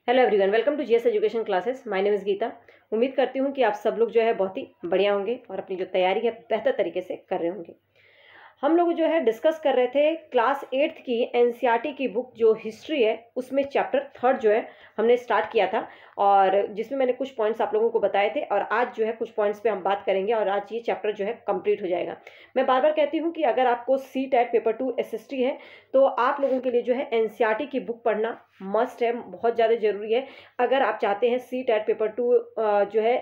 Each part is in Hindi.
Hello everyone, welcome to GS education classes. My name is Geeta. उम्मीद करती हूँ कि आप सब लोग जो है बहुत ही बढ़िया होंगे और अपनी जो तैयारी है बेहतर तरीके से कर रहे होंगे। हम लोग जो है डिस्कस कर रहे थे क्लास 8th की एनसीईआरटी की बुक जो हिस्ट्री है उसमें चैप्टर 3 जो है हमने स्टार्ट किया था और जिसमें मैंने कुछ पॉइंट्स आप लोगों को बताए थे और आज जो है कुछ पॉइंट्स पे हम बात करेंगे और आज ये चैप्टर जो है कंप्लीट हो जाएगा। मैं बार बार कहती हूँ कि अगर आपको CTET पेपर 2 एसएसटी है तो आप लोगों के लिए जो है एनसीईआरटी की बुक पढ़ना मस्ट है, बहुत ज़्यादा ज़रूरी है। अगर आप चाहते हैं CTET पेपर 2 जो है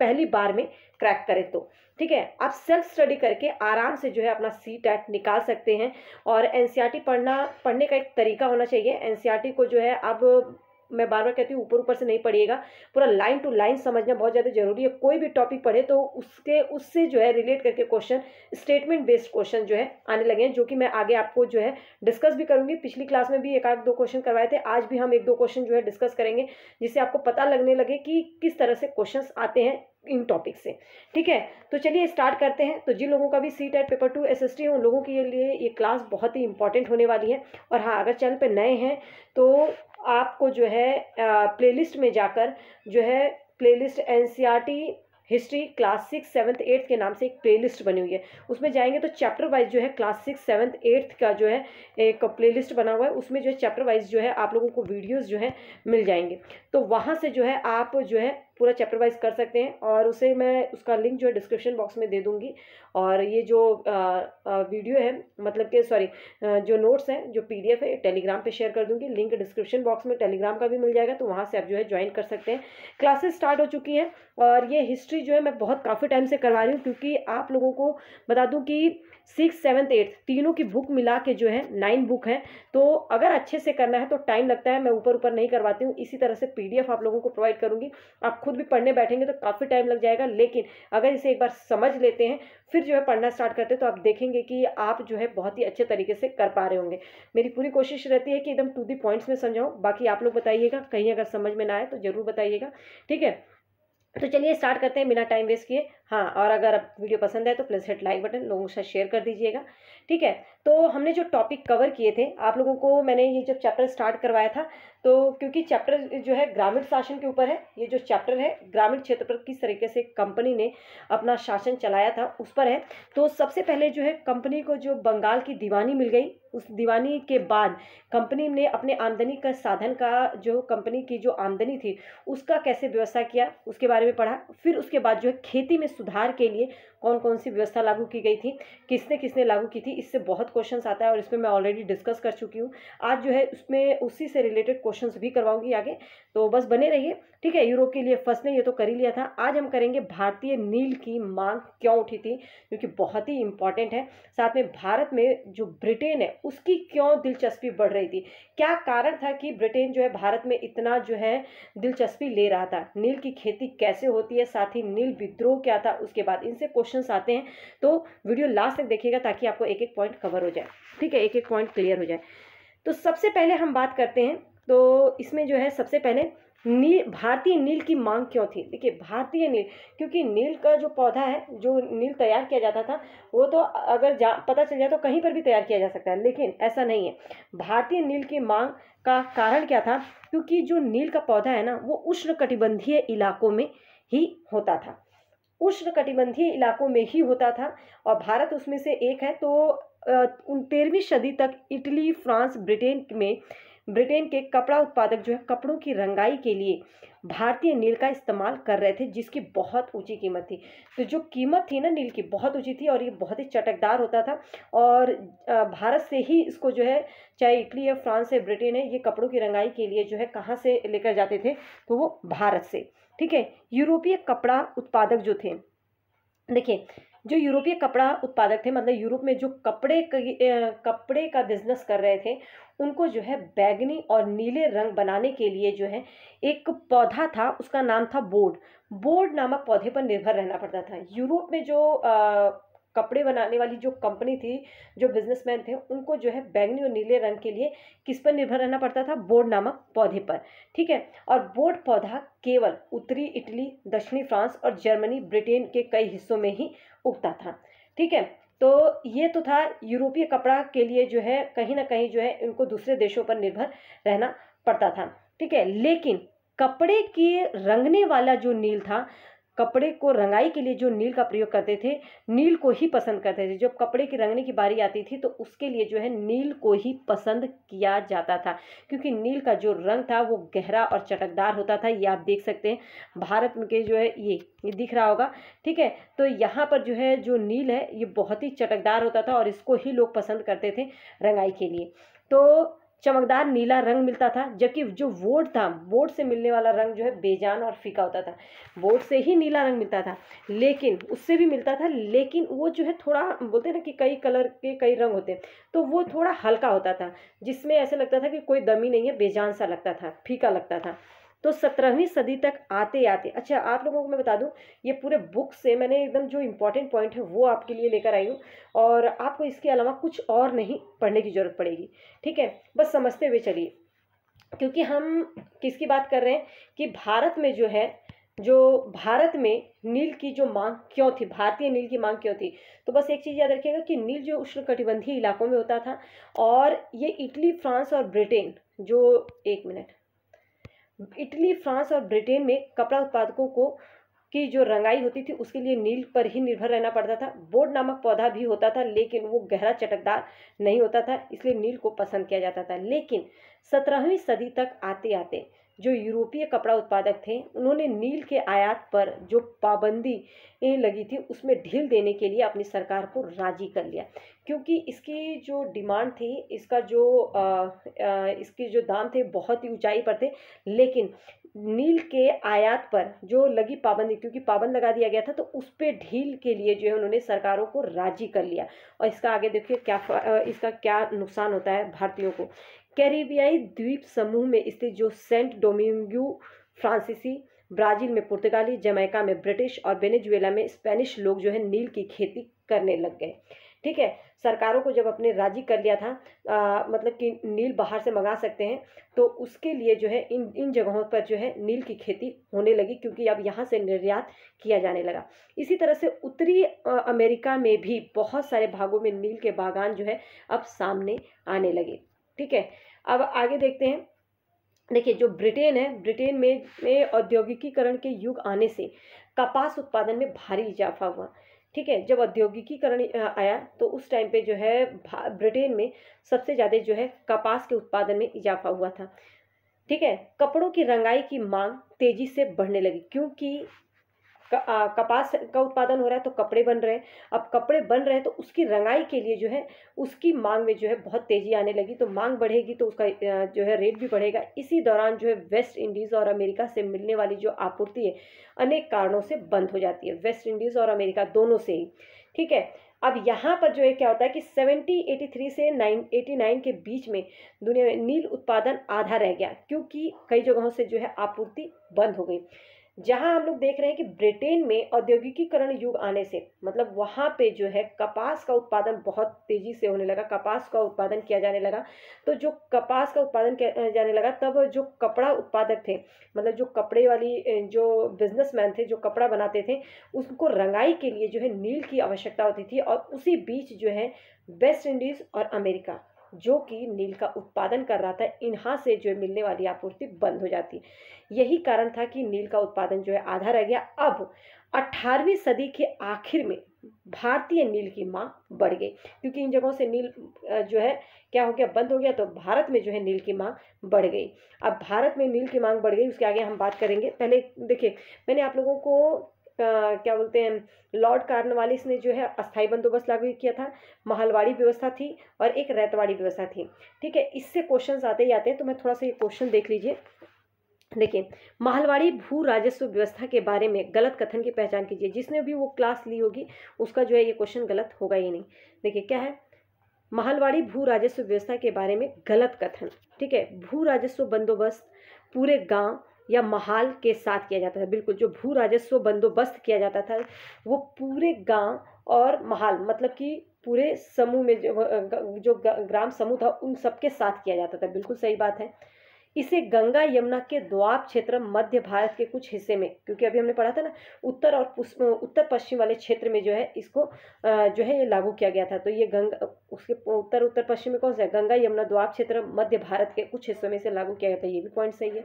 पहली बार में क्रैक करें तो ठीक है, आप सेल्फ स्टडी करके आराम से जो है अपना CTET निकाल सकते हैं। और एनसीईआरटी पढ़ने का एक तरीका होना चाहिए। एनसीईआरटी को जो है अब मैं बार बार कहती हूँ ऊपर ऊपर से नहीं पढ़िएगा, पूरा लाइन टू लाइन समझना बहुत ज़्यादा जरूरी है। कोई भी टॉपिक पढ़े तो उससे जो है रिलेट करके क्वेश्चन, स्टेटमेंट बेस्ड क्वेश्चन जो है आने लगे हैं, जो कि मैं आगे आपको जो है डिस्कस भी करूंगी। पिछली क्लास में भी एक आध दो क्वेश्चन करवाए थे, आज भी हम एक दो क्वेश्चन जो है डिस्कस करेंगे जिससे आपको पता लगने लगे कि किस तरह से क्वेश्चन आते हैं इन टॉपिक से। ठीक है, तो चलिए स्टार्ट करते हैं। तो जिन लोगों का भी CTET पेपर 2 एसएसटी है उन लोगों के लिए ये क्लास बहुत ही इंपॉर्टेंट होने वाली है। और हाँ, अगर चैनल पे नए हैं तो आपको जो है प्लेलिस्ट में जाकर जो है प्लेलिस्ट एनसीईआरटी हिस्ट्री क्लास 6, 7, 8 के नाम से एक प्लेलिस्ट बनी हुई है, उसमें जाएंगे तो चैप्टर वाइज जो है क्लास 6, 7, 8 का जो है एक प्लेलिस्ट बना हुआ है, उसमें जो है चैप्टर वाइज जो है आप लोगों को वीडियोस जो है मिल जाएंगे। तो वहाँ से जो है आप जो है पूरा चैप्टर वाइज कर सकते हैं और उसे मैं उसका लिंक जो है डिस्क्रिप्शन बॉक्स में दे दूंगी। और ये जो वीडियो है, मतलब कि सॉरी, जो नोट्स हैं, जो PDF है, टेलीग्राम पे शेयर कर दूंगी। लिंक डिस्क्रिप्शन बॉक्स में टेलीग्राम का भी मिल जाएगा, तो वहाँ से आप जो है ज्वाइन कर सकते हैं। क्लासेस स्टार्ट हो चुकी हैं और ये हिस्ट्री जो है मैं बहुत काफ़ी टाइम से करवा रही हूँ, क्योंकि आप लोगों को बता दूँ कि 6, 7, 8 तीनों की बुक मिला के जो है 9 बुक है। तो अगर अच्छे से करना है तो टाइम लगता है, मैं ऊपर ऊपर नहीं करवाती हूँ। इसी तरह से PDF आप लोगों को प्रोवाइड करूँगी। आप खुद भी पढ़ने बैठेंगे तो काफ़ी टाइम लग जाएगा, लेकिन अगर इसे एक बार समझ लेते हैं फिर जो है पढ़ना स्टार्ट करते हैं तो आप देखेंगे कि आप जो है बहुत ही अच्छे तरीके से कर पा रहे होंगे। मेरी पूरी कोशिश रहती है कि एकदम टू दी पॉइंट्स में समझाऊँ। बाकी आप लोग बताइएगा, कहीं अगर समझ में ना आए तो ज़रूर बताइएगा। ठीक है, तो चलिए स्टार्ट करते हैं बिना टाइम वेस्ट किए। हाँ, और अगर वीडियो पसंद है तो प्लीज़ हिट लाइक बटन, लोगों के साथ शेयर कर दीजिएगा। ठीक है, तो हमने जो टॉपिक कवर किए थे आप लोगों को, मैंने ये जब चैप्टर स्टार्ट करवाया था तो क्योंकि चैप्टर जो है ग्रामीण शासन के ऊपर है, ये जो चैप्टर है ग्रामीण क्षेत्र पर किस तरीके से कंपनी ने अपना शासन चलाया था उस पर है। तो सबसे पहले जो है कंपनी को जो बंगाल की दीवानी मिल गई, उस दीवानी के बाद कंपनी ने अपने आमदनी का साधन का, जो कंपनी की जो आमदनी थी उसका कैसे व्यवस्था किया उसके बारे में पढ़ा। फिर उसके बाद जो है खेती में सुधार के लिए कौन कौन सी व्यवस्था लागू की गई थी, किसने किसने लागू की थी, इससे बहुत क्वेश्चंस आता है और इसमें मैं ऑलरेडी डिस्कस कर चुकी हूँ। आज जो है उसमें उसी से रिलेटेड क्वेश्चंस भी करवाऊंगी आगे, तो बस बने रहिए। ठीक है, यूरोप के लिए फसलें ये तो कर ही लिया था। आज हम करेंगे भारतीय नील की मांग क्यों उठी थी, क्योंकि बहुत ही इंपॉर्टेंट है। साथ में भारत में जो ब्रिटेन है उसकी क्यों दिलचस्पी बढ़ रही थी, क्या कारण था कि ब्रिटेन जो है भारत में इतना जो है दिलचस्पी ले रहा था, नील की खेती कैसे होती है, साथ ही नील विद्रोह क्या था, उसके बाद इनसे क्वेश्चंस आते हैं। तो वीडियो लास्ट तक देखिएगा ताकि आपको एक एक पॉइंट कवर हो जाए। ठीक है, एक एक पॉइंट क्लियर हो जाए। तो सबसे पहले हम बात करते हैं, तो इसमें जो है सबसे पहले भारतीय नील की मांग क्यों थी। देखिए, भारतीय नील, क्योंकि नील का जो पौधा है, जो नील तैयार किया जाता था, वो तो अगर पता चल जाए तो कहीं पर भी तैयार किया जा सकता है, लेकिन ऐसा नहीं है। भारतीय नील की मांग का कारण क्या था, क्योंकि जो नील का पौधा है ना वो उष्णकटिबंधीय इलाकों में ही होता था, उष्णकटिबंधीय इलाकों में ही होता था और भारत उसमें से एक है। तो 13वीं सदी तक इटली, फ्रांस, ब्रिटेन के कपड़ा उत्पादक जो है कपड़ों की रंगाई के लिए भारतीय नील का इस्तेमाल कर रहे थे, जिसकी बहुत ऊंची कीमत थी। तो जो कीमत थी ना नील की, बहुत ऊंची थी और ये बहुत ही चटकदार होता था। और भारत से ही इसको जो है, चाहे इटली है, फ्रांस है, ब्रिटेन है, ये कपड़ों की रंगाई के लिए जो है कहाँ से लेकर जाते थे, तो वो भारत से। ठीक है, यूरोपीय कपड़ा उत्पादक जो थे, देखिए जो यूरोपीय कपड़ा उत्पादक थे, मतलब यूरोप में जो कपड़े का बिजनेस कर रहे थे, उनको जो है बैगनी और नीले रंग बनाने के लिए जो है एक पौधा था, उसका नाम था बोर्ड नामक पौधे पर निर्भर रहना पड़ता था। यूरोप में जो कपड़े बनाने वाली जो कंपनी थी, जो बिजनेसमैन थे, उनको जो है बैगनी और नीले रंग के लिए किस पर निर्भर रहना पड़ता था, बोर्ड नामक पौधे पर। ठीक है, और बोर्ड पौधा केवल उत्तरी इटली, दक्षिणी फ्रांस और जर्मनी, ब्रिटेन के कई हिस्सों में ही उगता था। ठीक है, तो ये तो था यूरोपीय कपड़ा के लिए जो है कहीं ना कहीं जो है इनको दूसरे देशों पर निर्भर रहना पड़ता था। ठीक है। लेकिन कपड़े के रंगने वाला जो नील था, कपड़े को रंगाई के लिए जो नील का प्रयोग करते थे, नील को ही पसंद करते थे। जब कपड़े की रंगने की बारी आती थी तो उसके लिए जो है नील को ही पसंद किया जाता था, क्योंकि नील का जो रंग था वो गहरा और चटकदार होता था। ये आप देख सकते हैं भारत में के जो है ये दिख रहा होगा, ठीक है। तो यहाँ पर जो है जो नील है ये बहुत ही चटकदार होता था और इसको ही लोग पसंद करते थे रंगाई के लिए। तो चमकदार नीला रंग मिलता था, जबकि जो वोट था, वोट से मिलने वाला रंग जो है बेजान और फीका होता था। वोट से ही नीला रंग मिलता था, लेकिन उससे भी मिलता था, लेकिन वो जो है थोड़ा, बोलते हैं ना कि कई कलर के कई रंग होते हैं, तो वो थोड़ा हल्का होता था, जिसमें ऐसा लगता था कि कोई दम ही नहीं है, बेजान सा लगता था, फीका लगता था। तो 17वीं सदी तक आते आते, अच्छा आप लोगों को मैं बता दूं, ये पूरे बुक से मैंने एकदम जो इम्पोर्टेंट पॉइंट है वो आपके लिए लेकर आई हूँ, और आपको इसके अलावा कुछ और नहीं पढ़ने की जरूरत पड़ेगी, ठीक है। बस समझते हुए चलिए, क्योंकि हम किसकी बात कर रहे हैं कि भारत में जो है, जो भारत में नील की जो मांग क्यों थी, भारतीय नील की मांग क्यों थी। तो बस एक चीज़ याद रखिएगा कि नील जो उष्णकटिबंधीय इलाकों में होता था, और ये इटली, फ्रांस और ब्रिटेन, जो एक मिनट, इटली, फ्रांस और ब्रिटेन में कपड़ा उत्पादकों को की जो रंगाई होती थी उसके लिए नील पर ही निर्भर रहना पड़ता था। बोर्ड नामक पौधा भी होता था, लेकिन वो गहरा चटकदार नहीं होता था, इसलिए नील को पसंद किया जाता था। लेकिन 17वीं सदी तक आते आते जो यूरोपीय कपड़ा उत्पादक थे, उन्होंने नील के आयात पर जो पाबंदी लगी थी उसमें ढील देने के लिए अपनी सरकार को राजी कर लिया, क्योंकि इसकी जो डिमांड थी, इसका जो इसके जो दाम थे बहुत ही ऊंचाई पर थे। लेकिन नील के आयात पर जो लगी पाबंदी, क्योंकि पाबंद लगा दिया गया था, तो उस पर ढील के लिए जो है उन्होंने सरकारों को राजी कर लिया। और इसका आगे देखिए क्या इसका क्या नुकसान होता है भारतीयों को। कैरिबियाई द्वीप समूह में स्थित जो सेंट डोमिंगो फ्रांसीसी, ब्राजील में पुर्तगाली, जमैका में ब्रिटिश और वेनेजुएला में स्पेनिश लोग जो है नील की खेती करने लग गए, ठीक है। सरकारों को जब अपने राजी कर लिया था, मतलब कि नील बाहर से मंगा सकते हैं, तो उसके लिए जो है इन जगहों पर जो है नील की खेती होने लगी, क्योंकि अब यहाँ से निर्यात किया जाने लगा। इसी तरह से उत्तरी अमेरिका में भी बहुत सारे भागों में नील के बागान जो है अब सामने आने लगे, ठीक है। अब आगे देखते हैं। देखिए जो ब्रिटेन है, ब्रिटेन में औद्योगिकीकरण के युग आने से कपास उत्पादन में भारी इजाफा हुआ, ठीक है। जब औद्योगिकीकरण आया तो उस टाइम पे जो है ब्रिटेन में सबसे ज़्यादा जो है कपास के उत्पादन में इजाफा हुआ था, ठीक है। कपड़ों की रंगाई की मांग तेजी से बढ़ने लगी, क्योंकि कपास का उत्पादन हो रहा है तो कपड़े बन रहे हैं। अब कपड़े बन रहे हैं तो उसकी रंगाई के लिए जो है उसकी मांग में जो है बहुत तेजी आने लगी। तो मांग बढ़ेगी तो उसका जो है रेट भी बढ़ेगा। इसी दौरान जो है वेस्ट इंडीज़ और अमेरिका से मिलने वाली जो आपूर्ति है अनेक कारणों से बंद हो जाती है, वेस्ट इंडीज़ और अमेरिका दोनों से ही, ठीक है। अब यहाँ पर जो है क्या होता है कि 1783 से 989 के बीच में दुनिया में नील उत्पादन आधा रह गया, क्योंकि कई जगहों से जो है आपूर्ति बंद हो गई। जहां हम लोग देख रहे हैं कि ब्रिटेन में औद्योगिकीकरण युग आने से, मतलब वहां पे जो है कपास का उत्पादन बहुत तेजी से होने लगा, कपास का उत्पादन किया जाने लगा। तो जो कपास का उत्पादन किया जाने लगा, तब जो कपड़ा उत्पादक थे, मतलब जो कपड़े वाली जो बिजनेसमैन थे जो कपड़ा बनाते थे, उसको रंगाई के लिए जो है नील की आवश्यकता होती थी। और उसी बीच जो है वेस्ट इंडीज और अमेरिका जो कि नील का उत्पादन कर रहा था, इन्हां से जो मिलने वाली आपूर्ति बंद हो जाती। यही कारण था कि नील का उत्पादन जो है आधा रह गया। अब 18वीं सदी के आखिर में भारतीय नील की मांग बढ़ गई, क्योंकि इन जगहों से नील जो है क्या हो गया, बंद हो गया। तो भारत में जो है नील की मांग बढ़ गई। अब भारत में नील की मांग बढ़ गई, उसके आगे हम बात करेंगे। पहले देखिए, मैंने आप लोगों को क्या बोलते हैं, लॉर्ड कॉर्नवालिस ने जो है अस्थायी बंदोबस्त लागू किया था, महलवाड़ी व्यवस्था थी और एक रैतवाड़ी व्यवस्था थी, ठीक है। इससे क्वेश्चंस आते ही आते हैं, तो मैं थोड़ा सा ये क्वेश्चन देख लीजिए। देखिए, महलवाड़ी भू राजस्व व्यवस्था के बारे में गलत कथन की पहचान कीजिए। जिसने भी वो क्लास ली होगी उसका जो है ये क्वेश्चन गलत होगा ही नहीं। देखिए क्या है, महलवाड़ी भू राजस्व व्यवस्था के बारे में गलत कथन, ठीक है। भू राजस्व बंदोबस्त पूरे गांव या महाल के साथ किया जाता था। बिल्कुल, जो भू राजस्व बंदोबस्त किया जाता था वो पूरे गांव और महाल, मतलब कि पूरे समूह में जो ग्राम समूह था उन सबके साथ किया जाता था। बिल्कुल सही बात है। इसे गंगा यमुना के दोआब क्षेत्र मध्य भारत के कुछ हिस्से में, क्योंकि अभी हमने पढ़ा था ना उत्तर और उत्तर पश्चिम वाले क्षेत्र में जो है इसको जो है ये लागू किया गया था। तो ये गंगा उसके उत्तर पश्चिम में कौन सा है, गंगा यमुना दोआब क्षेत्र मध्य भारत के कुछ हिस्सों में से लागू किया गया था। ये भी पॉइंट सही है।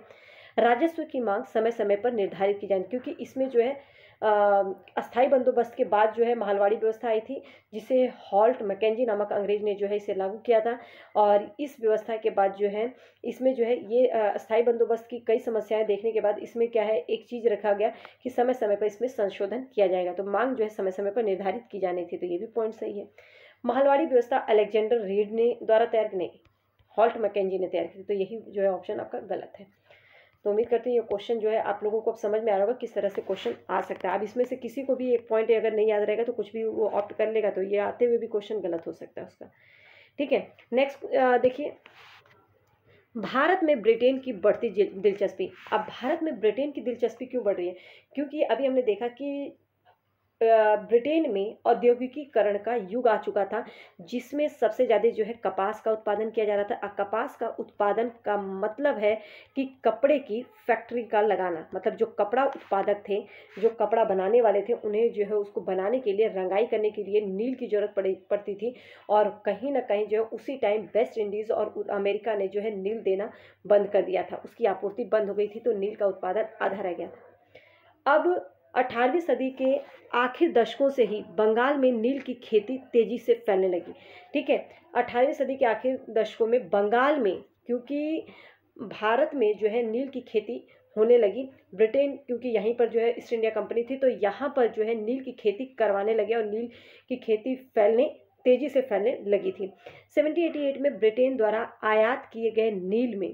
राजस्व की मांग समय समय पर निर्धारित की जाए, क्योंकि इसमें जो है अस्थाई बंदोबस्त के बाद जो है महलवाड़ी व्यवस्था आई थी, जिसे हॉल्ट मैकेंजी नामक अंग्रेज ने जो है इसे लागू किया था। और इस व्यवस्था के बाद जो है इसमें जो है ये अस्थाई बंदोबस्त की कई समस्याएं देखने के बाद इसमें क्या है, एक चीज़ रखा गया कि समय समय पर इसमें संशोधन किया जाएगा। तो मांग जो है समय समय पर निर्धारित की जानी थी। तो ये भी पॉइंट सही है। महलवाड़ी व्यवस्था अलेक्जेंडर रीड ने द्वारा तैयार नहीं, हॉल्ट मैकेंजी ने तैयार की। तो यही जो है ऑप्शन आपका गलत है। तो उम्मीद करती हूँ ये क्वेश्चन जो है आप लोगों को अब समझ में आ रहा होगा किस तरह से क्वेश्चन आ सकता है। अब इसमें से किसी को भी एक पॉइंट अगर नहीं याद रहेगा तो कुछ भी वो ऑप्ट कर लेगा, तो ये आते हुए भी क्वेश्चन गलत हो सकता है उसका। ठीक है, नेक्स्ट देखिए, भारत में ब्रिटेन की बढ़ती दिलचस्पी। अब भारत में ब्रिटेन की दिलचस्पी क्यों बढ़ रही है, क्योंकि अभी हमने देखा कि ब्रिटेन में औद्योगिकीकरण का युग आ चुका था, जिसमें सबसे ज़्यादा जो है कपास का उत्पादन किया जा रहा था। कपास का उत्पादन का मतलब है कि कपड़े की फैक्ट्री का लगाना, मतलब जो कपड़ा उत्पादक थे, जो कपड़ा बनाने वाले थे, उन्हें जो है उसको बनाने के लिए, रंगाई करने के लिए नील की जरूरत पड़ती थी। और कहीं ना कहीं जो है उसी टाइम वेस्ट इंडीज़ और अमेरिका ने जो है नील देना बंद कर दिया था, उसकी आपूर्ति बंद हो गई थी, तो नील का उत्पादन आधा रह गया था। अब 18वीं सदी के आखिर दशकों से ही बंगाल में नील की खेती तेजी से फैलने लगी। ठीक है, 18वीं सदी के आखिर दशकों में बंगाल में, क्योंकि भारत में जो है नील की खेती होने लगी, ब्रिटेन क्योंकि यहीं पर जो है ईस्ट इंडिया कंपनी थी, तो यहाँ पर जो है नील की खेती करवाने लगे और नील की खेती तेजी से फैलने लगी थी। 1788 में ब्रिटेन द्वारा आयात किए गए नील में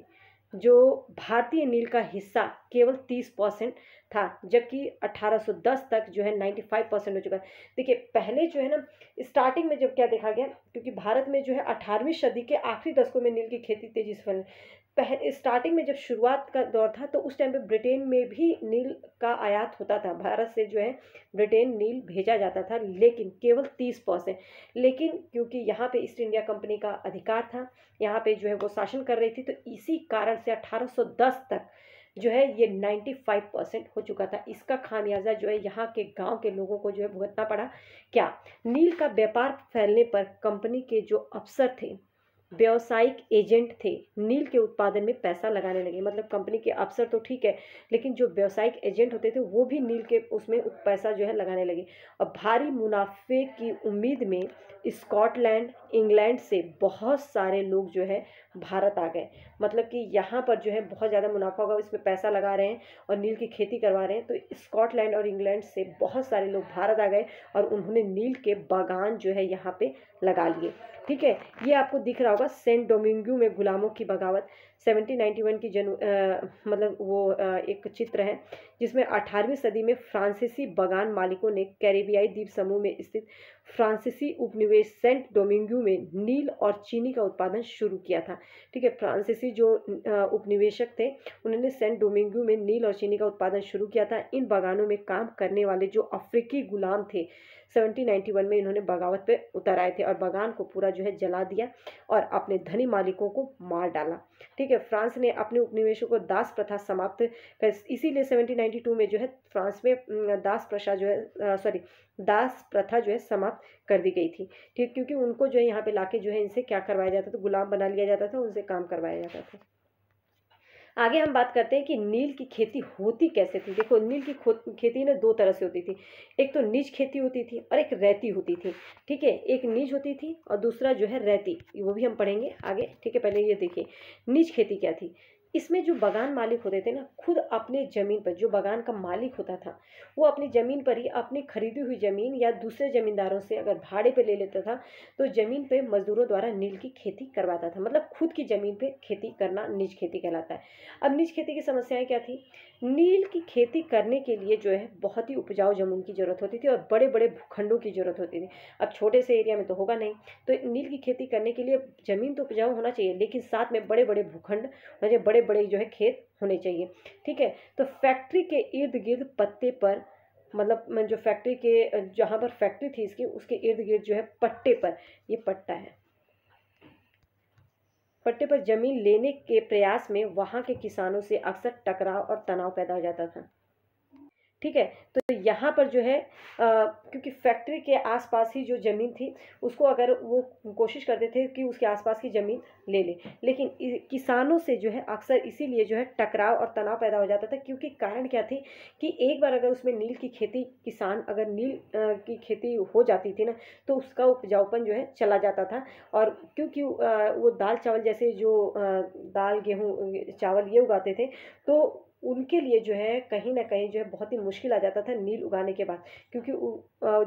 जो भारतीय नील का हिस्सा केवल 30% था, जबकि 1810 तक जो है 95% हो चुका है। देखिए पहले जो है ना स्टार्टिंग में जब क्या देखा गया, क्योंकि भारत में जो है 18वीं सदी के आखिरी दशकों में नील की खेती तेजी से फैलने, पहले स्टार्टिंग में जब शुरुआत का दौर था तो उस टाइम पे ब्रिटेन में भी नील का आयात होता था, भारत से जो है ब्रिटेन नील भेजा जाता था, लेकिन केवल 30%। लेकिन क्योंकि यहाँ पे ईस्ट इंडिया कंपनी का अधिकार था, यहाँ पे जो है वो शासन कर रही थी, तो इसी कारण से 1810 तक जो है ये 95% हो चुका था। इसका खामियाजा जो है यहाँ के गांव के लोगों को जो है भुगतना पड़ा। क्या, नील का व्यापार फैलने पर कंपनी के जो अफसर थे, व्यावसायिक एजेंट थे, नील के उत्पादन में पैसा लगाने लगे। मतलब कंपनी के अफसर तो ठीक है, लेकिन जो व्यावसायिक एजेंट होते थे वो भी नील के उसमें पैसा जो है लगाने लगे। और भारी मुनाफे की उम्मीद में स्कॉटलैंड, इंग्लैंड से बहुत सारे लोग जो है भारत आ गए। मतलब कि यहाँ पर जो है बहुत ज़्यादा मुनाफा होगा, इसमें पैसा लगा रहे हैं और नील की खेती करवा रहे हैं, तो स्कॉटलैंड और इंग्लैंड से बहुत सारे लोग भारत आ गए और उन्होंने नील के बागान जो है यहाँ पे लगा लिए। ठीक है, ये आपको दिख रहा होगा सेंट डोमिंगो में गुलामों की बगावत, 1791 की मतलब वो एक चित्र है जिसमें 18वीं सदी में फ्रांसीसी बगान मालिकों ने कैरिबियाई द्वीप समूह में स्थित फ्रांसीसी उपनिवेश सेंट डोमिंगो में नील और चीनी का उत्पादन शुरू किया था। ठीक है, फ्रांसीसी जो उपनिवेशक थे उन्होंने सेंट डोमिंगो में नील और चीनी का उत्पादन शुरू किया था। इन बगानों में काम करने वाले जो अफ्रीकी गुलाम थे 1791 में इन्होंने बगावत पे उतर आए थे और बगान को पूरा जो है जला दिया और अपने धनी मालिकों को मार डाला। ठीक है, फ्रांस ने अपने उपनिवेशों को दास प्रथा समाप्त कर, इसीलिए 1792 में जो है फ्रांस में दास प्रथा जो है समाप्त कर दी गई थी। ठीक, क्योंकि उनको जो है यहाँ पे लाके जो है इनसे क्या करवाया जाता था, गुलाम बना लिया जाता था, उनसे काम करवाया जाता था। आगे हम बात करते हैं कि नील की खेती होती कैसे थी। देखो नील की खेती ना दो तरह से होती थी, एक तो निज खेती होती थी और एक रैती होती थी। ठीक है, एक निज होती थी और दूसरा जो है रैती, वो भी हम पढ़ेंगे आगे। ठीक है, पहले ये देखिए निज खेती क्या थी। इसमें जो बगान मालिक होते थे ना, खुद अपने ज़मीन पर, जो बगान का मालिक होता था वो अपनी ज़मीन पर ही अपनी खरीदी हुई ज़मीन या दूसरे ज़मींदारों से अगर भाड़े पे ले लेता था तो ज़मीन पे मजदूरों द्वारा नील की खेती करवाता था। मतलब खुद की ज़मीन पे खेती करना निज खेती कहलाता है। अब निज खेती की समस्याएं क्या थी, नील की खेती करने के लिए जो है बहुत ही उपजाऊ जमीन की जरूरत होती थी और बड़े बड़े भूखंडों की जरूरत होती थी। अब छोटे से एरिया में तो होगा नहीं, तो नील की खेती करने के लिए जमीन तो उपजाऊ होना चाहिए, लेकिन साथ में बड़े बड़े भूखंड, बड़े बड़े जो है खेत होने चाहिए। ठीक है, तो फैक्ट्री के इर्द गिर्द पत्ते पर, मतलब जो फैक्ट्री के जहाँ पर फैक्ट्री थी इसकी, उसके इर्द गिर्द जो है पट्टे पर, ये पट्टा है, पट्टे पर जमीन लेने के प्रयास में वहाँ के किसानों से अक्सर टकराव और तनाव पैदा हो जाता था। ठीक है, तो यहाँ पर जो है क्योंकि फैक्ट्री के आसपास ही जो ज़मीन थी उसको अगर वो कोशिश करते थे कि उसके आसपास की ज़मीन ले ले, लेकिन किसानों से जो है अक्सर इसीलिए जो है टकराव और तनाव पैदा हो जाता था, क्योंकि कारण क्या थी कि एक बार अगर उसमें नील की खेती किसान अगर नील की खेती हो जाती थी ना, तो उसका उपजाऊपन जो है चला जाता था। और क्योंकि वो दाल चावल जैसे जो दाल गेहूँ चावल ये उगाते थे, तो उनके लिए जो है कहीं न कहीं जो है बहुत ही मुश्किल आ जाता था नील उगाने के बाद, क्योंकि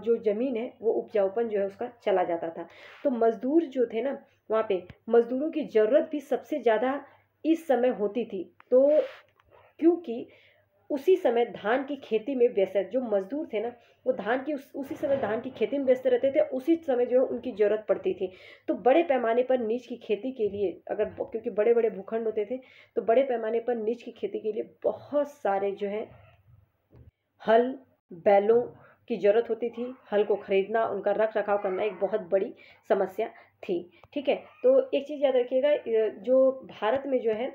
जो ज़मीन है वो उपजाऊपन जो है उसका चला जाता था। तो मज़दूर जो थे ना, वहाँ पे मज़दूरों की ज़रूरत भी सबसे ज़्यादा इस समय होती थी। तो क्योंकि उसी समय धान की खेती में व्यस्त जो मज़दूर थे ना, वो धान की उसी समय धान की खेती में व्यस्त रहते थे, उसी समय जो है उनकी ज़रूरत पड़ती थी। तो बड़े पैमाने पर नीच की खेती के लिए क्योंकि बड़े-बड़े भूखंड होते थे, तो बड़े पैमाने पर नीच की खेती के लिए बहुत सारे जो है हल, बैलों की ज़रूरत होती थी। हल को खरीदना, उनका रख-रखाव करना एक बहुत बड़ी समस्या थी। ठीक है? तो एक चीज़ याद रखिएगा, जो भारत में जो है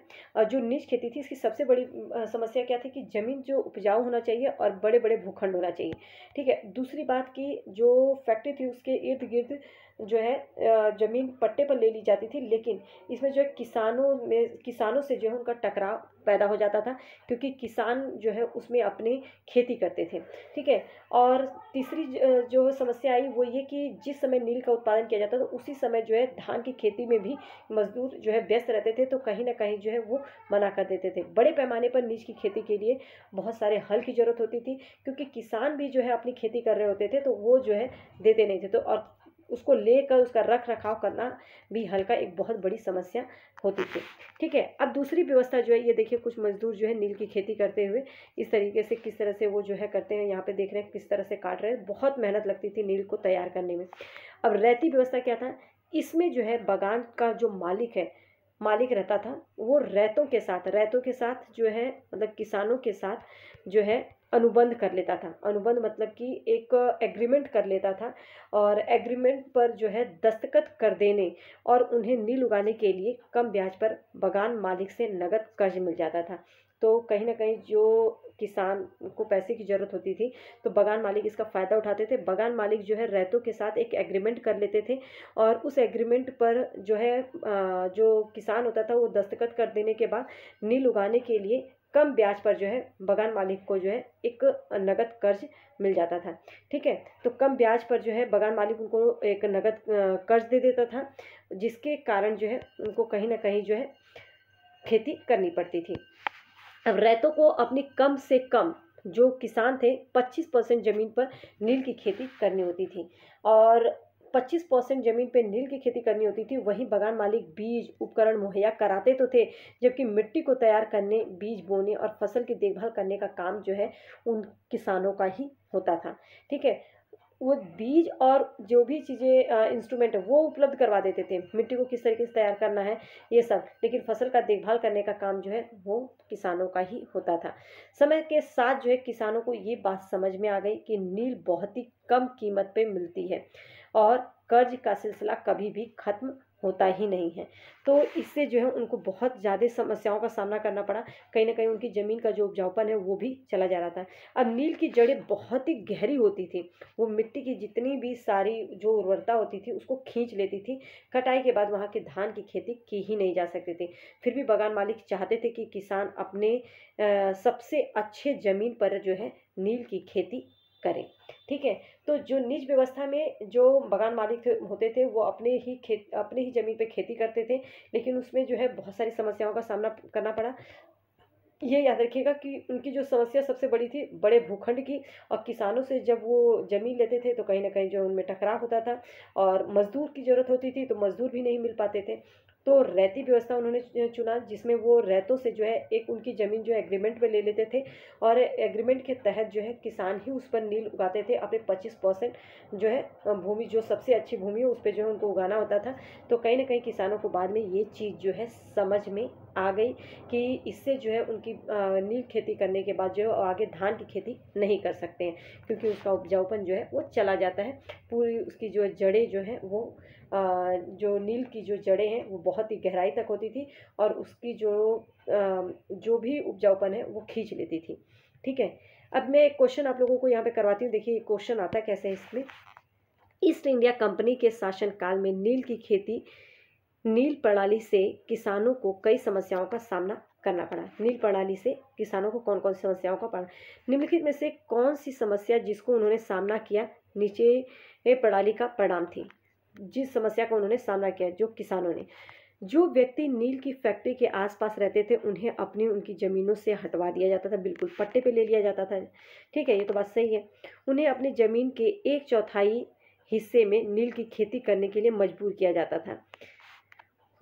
जो नीच खेती थी, इसकी सबसे बड़ी समस्या क्या थी कि ज़मीन जो उपजाऊ होना चाहिए और बड़े-बड़े भूखंड होना चाहिए। ठीक है? दूसरी बात कि जो फैक्ट्री थी उसके इर्द-गिर्द जो है ज़मीन पट्टे पर ले ली जाती थी, लेकिन इसमें जो है किसानों से जो है उनका टकराव पैदा हो जाता था, क्योंकि किसान जो है उसमें अपनी खेती करते थे। ठीक है? और तीसरी जो समस्या आई वो ये कि जिस समय नील का उत्पादन किया जाता था, उसी समय जो है धान की खेती में भी मज़दूर जो है व्यस्त रहते थे, तो कहीं न कहीं जो है वो मना कर देते थे। बड़े पैमाने पर नीच की खेती के लिए बहुत सारे हल की ज़रूरत होती थी, क्योंकि किसान भी जो है अपनी खेती कर रहे होते थे, तो वो जो है देते नहीं थे। तो और उसको लेकर उसका रख-रखाव करना भी हल का एक बहुत बड़ी समस्या होती थी। ठीक है? अब दूसरी व्यवस्था जो है, ये देखिए कुछ मज़दूर जो है नील की खेती करते हुए इस तरीके से किस तरह से वो जो है करते हैं, यहाँ पे देख रहे हैं किस तरह से काट रहे हैं। बहुत मेहनत लगती थी नील को तैयार करने में। अब रैती व्यवस्था क्या था, इसमें जो है बागान का जो मालिक रहता था, वो रैतों के साथ जो है मतलब किसानों के साथ जो है अनुबंध कर लेता था। अनुबंध मतलब कि एक एग्रीमेंट कर लेता था, और एग्रीमेंट पर जो है दस्तखत कर देने और उन्हें नील उगाने के लिए कम ब्याज पर बागान मालिक से नकद कर्ज मिल जाता था। तो कहीं न कहीं जो किसान को पैसे की ज़रूरत होती थी, तो बागान मालिक इसका फ़ायदा उठाते थे। बागान मालिक जो है रैतों के साथ एक एग्रीमेंट कर लेते थे, और उस एग्रीमेंट पर जो है जो किसान होता था वो दस्तखत कर देने के बाद नील उगाने के लिए कम ब्याज पर जो है बागान मालिक को जो है एक नगद कर्ज मिल जाता था। ठीक है? तो कम ब्याज पर जो है बागान मालिक उनको एक नगद कर्ज दे देता था, जिसके कारण जो है उनको कहीं न कहीं जो है खेती करनी पड़ती थी। अब रैतों को अपनी कम से कम जो किसान थे 25% ज़मीन पर नील की खेती करनी होती थी, और 25% ज़मीन पे नील की खेती करनी होती थी। वहीं बागान मालिक बीज उपकरण मुहैया कराते तो थे, जबकि मिट्टी को तैयार करने, बीज बोने और फसल की देखभाल करने का काम जो है उन किसानों का ही होता था। ठीक है? वो बीज और जो भी चीज़ें इंस्ट्रूमेंट है वो उपलब्ध करवा देते थे, मिट्टी को किस तरीके से तैयार करना है ये सब, लेकिन फसल का देखभाल करने का काम जो है वो किसानों का ही होता था। समय के साथ जो है किसानों को ये बात समझ में आ गई कि नील बहुत ही कम कीमत पे मिलती है, और कर्ज का सिलसिला कभी भी खत्म होता ही नहीं है। तो इससे जो है उनको बहुत ज़्यादा समस्याओं का सामना करना पड़ा। कहीं न कहीं उनकी ज़मीन का जो उपजाऊपन है वो भी चला जा रहा था। अब नील की जड़ें बहुत ही गहरी होती थी, वो मिट्टी की जितनी भी सारी जो उर्वरता होती थी उसको खींच लेती थी। कटाई के बाद वहाँ के धान की खेती की ही नहीं जा सकती थी। फिर भी बागान मालिक चाहते थे कि किसान अपने सबसे अच्छे ज़मीन पर जो है नील की खेती करें। ठीक है? तो जो निज व्यवस्था में जो बागान मालिक होते थे वो अपने ही ज़मीन पे खेती करते थे, लेकिन उसमें जो है बहुत सारी समस्याओं का सामना करना पड़ा। ये याद रखिएगा कि उनकी जो समस्या सबसे बड़ी थी बड़े भूखंड की, और किसानों से जब वो ज़मीन लेते थे तो कहीं न कहीं जो उनमें टकराव होता था, और मज़दूर की ज़रूरत होती थी तो मज़दूर भी नहीं मिल पाते थे। तो रैती व्यवस्था उन्होंने चुना, जिसमें वो रैतों से जो है एक उनकी ज़मीन जो है एग्रीमेंट पे ले लेते थे, और एग्रीमेंट के तहत जो है किसान ही उस पर नील उगाते थे। अपने 25% जो है भूमि, जो सबसे अच्छी भूमि है उस पे जो है उनको उगाना होता था। तो कहीं न कहीं किसानों को बाद में ये चीज़ जो है समझ में आ गई कि इससे जो है उनकी नील खेती करने के बाद जो है आगे धान की खेती नहीं कर सकते हैं, क्योंकि उसका उपजाऊपन जो है वो चला जाता है। पूरी उसकी जो जड़ें जो हैं वो जो नील की जो जड़ें हैं वो बहुत ही गहराई तक होती थी और उसकी जो भी उपजाऊपन है वो खींच लेती थी। ठीक है, अब मैं एक क्वेश्चन आप लोगों को यहाँ पे करवाती हूँ। देखिए क्वेश्चन आता है कैसे है इसमें। ईस्ट इंडिया कंपनी के शासनकाल में नील प्रणाली से किसानों को कई समस्याओं का सामना करना पड़ा। नील प्रणाली से किसानों को कौन कौन सी समस्याओं का पड़ा, निम्नलिखित में से कौन सी समस्या जिसको उन्होंने सामना किया नीचे प्रणाली का परिणाम थी। जिस समस्या का उन्होंने सामना किया, जो किसानों ने, जो व्यक्ति नील की फैक्ट्री के आसपास रहते थे उन्हें उनकी ज़मीनों से हटवा दिया जाता था, बिल्कुल पट्टे पे ले लिया जाता था। ठीक है, ये तो बात सही है। उन्हें अपनी ज़मीन के 1/4 हिस्से में नील की खेती करने के लिए मजबूर किया जाता था।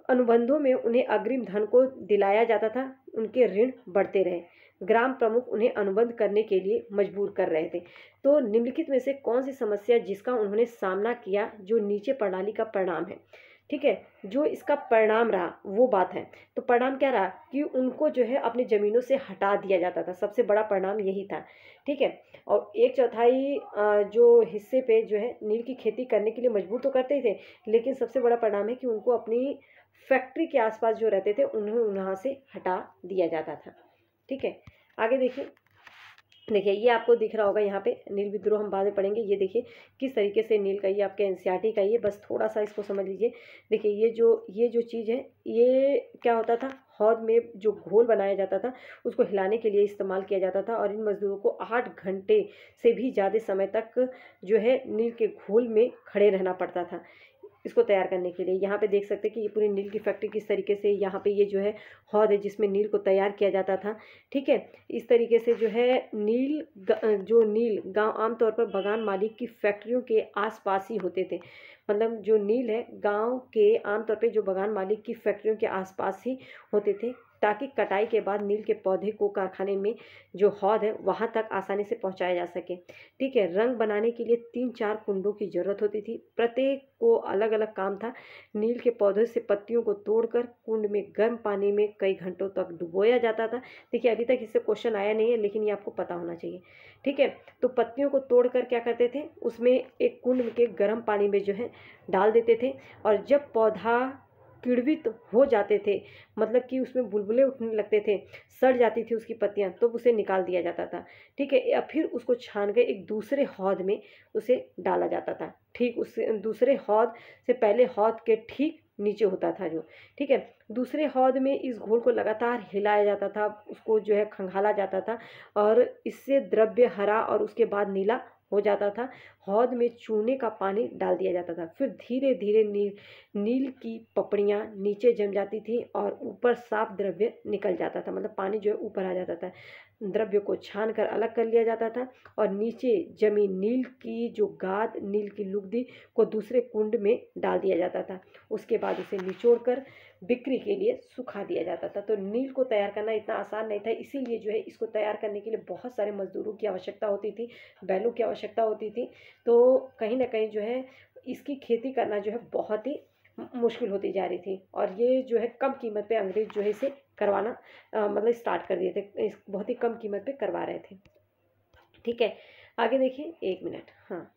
अनुबंधों में उन्हें अग्रिम धन को दिलाया जाता था, उनके ऋण बढ़ते रहे। ग्राम प्रमुख उन्हें अनुबंध करने के लिए मजबूर कर रहे थे। तो निम्नलिखित में से कौन सी समस्या जिसका उन्होंने सामना किया जो नीचे प्रणाली का परिणाम है। ठीक है, जो इसका परिणाम रहा वो बात है। तो परिणाम क्या रहा कि उनको जो है अपनी ज़मीनों से हटा दिया जाता था, सबसे बड़ा परिणाम यही था। ठीक है, और 1/4 जो हिस्से पे जो है नील की खेती करने के लिए मजबूर तो करते ही थे, लेकिन सबसे बड़ा परिणाम है कि उनको अपनी फैक्ट्री के आसपास जो रहते थे उन्हें वहाँ से हटा दिया जाता था। ठीक है, आगे देखिए ये आपको दिख रहा होगा यहाँ पे नील विद्रोह, हम बाद में पढ़ेंगे। ये देखिए किस तरीके से नील का, ये आपके एनसीईआरटी का, ये बस थोड़ा सा इसको समझ लीजिए। देखिए ये जो चीज़ है ये क्या होता था, हौद में जो घोल बनाया जाता था उसको हिलाने के लिए इस्तेमाल किया जाता था और इन मजदूरों को 8 घंटे से भी ज़्यादा समय तक जो है नील के घोल में खड़े रहना पड़ता था इसको तैयार करने के लिए। यहाँ पे देख सकते हैं कि ये पूरी नील की फैक्ट्री किस तरीके से, यहाँ पे ये जो है हौद है जिसमें नील को तैयार किया जाता था। ठीक है, इस तरीके से जो है नील गांव आमतौर पर बगान मालिक की फैक्ट्रियों के आसपास ही होते थे। मतलब जो नील है गांव के आमतौर पे जो बगान मालिक की फैक्ट्रियों के आसपास ही होते थे, ताकि कटाई के बाद नील के पौधे को कारखाने में जो हौद है वहाँ तक आसानी से पहुँचाया जा सके। ठीक है, रंग बनाने के लिए 3-4 कुंडों की ज़रूरत होती थी, प्रत्येक को अलग अलग काम था। नील के पौधे से पत्तियों को तोड़कर कुंड में गर्म पानी में कई घंटों तक डुबोया जाता था। देखिए अभी तक इससे क्वेश्चन आया नहीं है, लेकिन ये आपको पता होना चाहिए। ठीक है, तो पत्तियों को तोड़कर क्या करते थे, उसमें एक कुंड के गर्म पानी में जो है डाल देते थे और जब पौधा किण्वित हो जाते थे, मतलब कि उसमें बुलबुले उठने लगते थे, सड़ जाती थी उसकी पत्तियां, तो उसे निकाल दिया जाता था। ठीक है, या फिर उसको छान कर एक दूसरे हौद में उसे डाला जाता था। ठीक, उस दूसरे हौद से पहले हौद के ठीक नीचे होता था जो। ठीक है, दूसरे हौद में इस घोल को लगातार हिलाया जाता था, उसको जो है खंगाला जाता था और इससे द्रव्य हरा और उसके बाद नीला हो जाता था। हौद में चूने का पानी डाल दिया जाता था, फिर धीरे धीरे नील की पपड़ियाँ नीचे जम जाती थी और ऊपर साफ द्रव्य निकल जाता था, मतलब पानी जो है ऊपर आ जाता था। द्रव्य को छान कर अलग कर लिया जाता था और नीचे जमी नील की जो गाद, नील की लुगदी को दूसरे कुंड में डाल दिया जाता था। उसके बाद उसे निचोड़ कर बिक्री के लिए सुखा दिया जाता था। तो नील को तैयार करना इतना आसान नहीं था, इसीलिए जो है इसको तैयार करने के लिए बहुत सारे मजदूरों की आवश्यकता होती थी, बैलों की आवश्यकता होती थी। तो कहीं ना कहीं जो है इसकी खेती करना जो है बहुत ही मुश्किल होती जा रही थी और ये जो है कम कीमत पे अंग्रेज जो है इसे करवाना मतलब स्टार्ट कर दिए थे, बहुत ही कम कीमत पे करवा रहे थे। ठीक है, आगे देखिए, 1 मिनट। हाँ,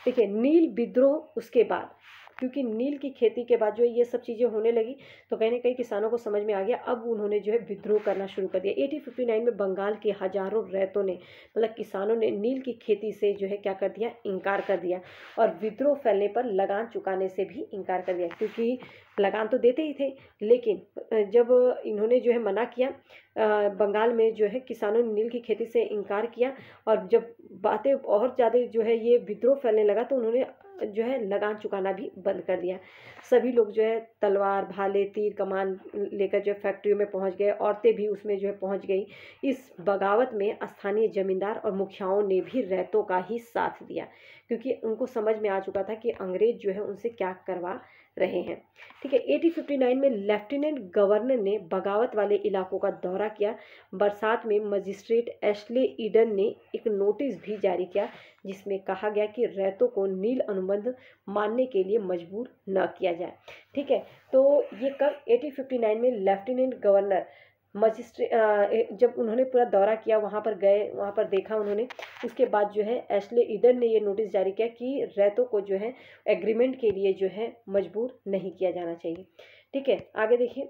देखिए नील विद्रोह उसके बाद, क्योंकि नील की खेती के बाद जो है ये सब चीज़ें होने लगी तो कहीं ना कहीं किसानों को समझ में आ गया। अब उन्होंने जो है विद्रोह करना शुरू कर दिया। 1859 में बंगाल के हजारों रैतों ने, मतलब किसानों ने नील की खेती से जो है क्या कर दिया, इनकार कर दिया और विद्रोह फैलने पर लगान चुकाने से भी इनकार कर दिया, क्योंकि लगान तो देते ही थे, लेकिन जब इन्होंने जो है मना किया, बंगाल में जो है किसानों ने नील की खेती से इनकार किया और जब बातें और ज़्यादा जो है ये विद्रोह फैलने लगा तो उन्होंने जो है लगान चुकाना भी बंद कर दिया। सभी लोग जो है तलवार, भाले, तीर, कमान लेकर जो है फैक्ट्रियों में पहुंच गए, औरतें भी उसमें जो है पहुंच गई। इस बगावत में स्थानीय जमींदार और मुखियाओं ने भी रैतों का ही साथ दिया, क्योंकि उनको समझ में आ चुका था कि अंग्रेज जो है उनसे क्या करवा रहे हैं। ठीक है, 1859 में लेफ्टिनेंट गवर्नर ने बगावत वाले इलाकों का दौरा किया। बरसात में मजिस्ट्रेट एशले ईडन ने एक नोटिस भी जारी किया जिसमें कहा गया कि रैतों को नील अनुबंध मानने के लिए मजबूर न किया जाए। ठीक है, तो ये कब, 1859 में लेफ्टिनेंट गवर्नर जब उन्होंने पूरा दौरा किया, वहाँ पर गए, वहाँ पर देखा उन्होंने, उसके बाद जो है एशले ईडन ने ये नोटिस जारी किया कि रैतों को जो है एग्रीमेंट के लिए जो है मजबूर नहीं किया जाना चाहिए। ठीक है, आगे देखिए।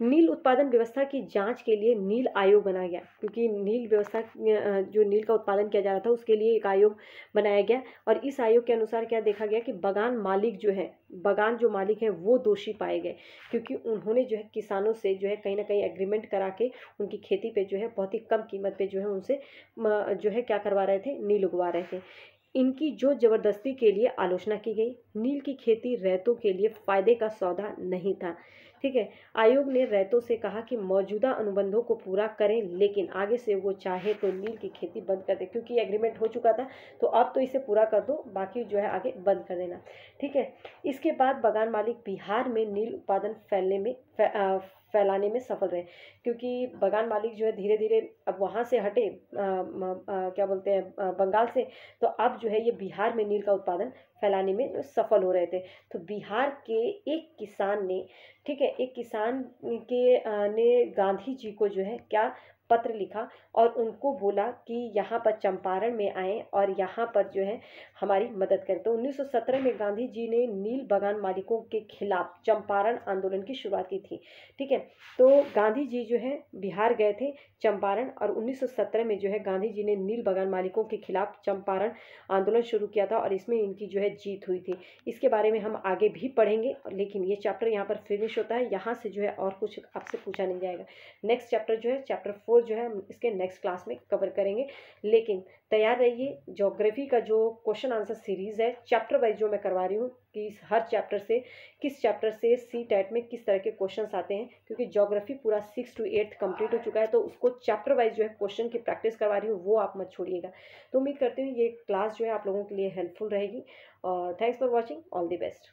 नील उत्पादन व्यवस्था की जांच के लिए नील आयोग बनाया गया, क्योंकि नील व्यवस्था जो नील का उत्पादन किया जा रहा था उसके लिए एक आयोग बनाया गया। और इस आयोग के अनुसार क्या देखा गया कि बगान मालिक जो है, बगान जो मालिक हैं वो दोषी पाए गए, क्योंकि उन्होंने जो है किसानों से जो है कहीं ना कहीं एग्रीमेंट करा के उनकी खेती पे जो है बहुत ही कम कीमत पे जो है उनसे जो है क्या करवा रहे थे, नील उगवा रहे थे। इनकी जो जबरदस्ती के लिए आलोचना की गई। नील की खेती रैतों के लिए फायदे का सौदा नहीं था। ठीक है, आयोग ने रैतों से कहा कि मौजूदा अनुबंधों को पूरा करें, लेकिन आगे से वो चाहे तो नील की खेती बंद कर दे, क्योंकि एग्रीमेंट हो चुका था, तो अब तो इसे पूरा कर दो, बाकी जो है आगे बंद कर देना। ठीक है, इसके बाद बगान मालिक बिहार में नील उत्पादन फैलाने में सफल रहे, क्योंकि बगान मालिक जो है धीरे धीरे अब वहाँ से हटे, क्या बोलते हैं, बंगाल से, तो अब जो है ये बिहार में नील का उत्पादन फैलाने में सफल हो रहे थे। तो बिहार के एक किसान ने, ठीक है, एक किसान ने गांधी जी को जो है क्या पत्र लिखा और उनको बोला कि यहाँ पर चंपारण में आए और यहाँ पर जो है हमारी मदद करें। तो 1917 में गांधी जी ने नील बगान मालिकों के खिलाफ चंपारण आंदोलन की शुरुआत की थी। ठीक है, तो गांधी जी जो है बिहार गए थे, चंपारण, और 1917 में जो है गांधी जी ने नील बगान मालिकों के खिलाफ चंपारण आंदोलन शुरू किया था और इसमें इनकी जो है जीत हुई थी। इसके बारे में हम आगे भी पढ़ेंगे, लेकिन ये चैप्टर यहाँ पर फिनिश होता है। यहाँ से जो है और कुछ आपसे पूछा नहीं जाएगा। नेक्स्ट चैप्टर जो है चैप्टर 4 जो है हम इसके नेक्स्ट क्लास में कवर करेंगे, लेकिन तैयार रहिए। ज्योग्राफी का जो क्वेश्चन आंसर सीरीज़ है चैप्टर वाइज जो मैं करवा रही हूँ कि हर चैप्टर से किस चैप्टर से सी टेट में किस तरह के क्वेश्चंस आते हैं, क्योंकि ज्योग्राफी पूरा 6 to 8 कंप्लीट हो चुका है, तो उसको चैप्टर वाइज जो है क्वेश्चन की प्रैक्टिस करवा रही हूँ, वो आप मत छोड़िएगा। तो उम्मीद करती हूँ ये क्लास जो है आप लोगों के लिए हेल्पफुल रहेगी, और thanks for watching, all the best.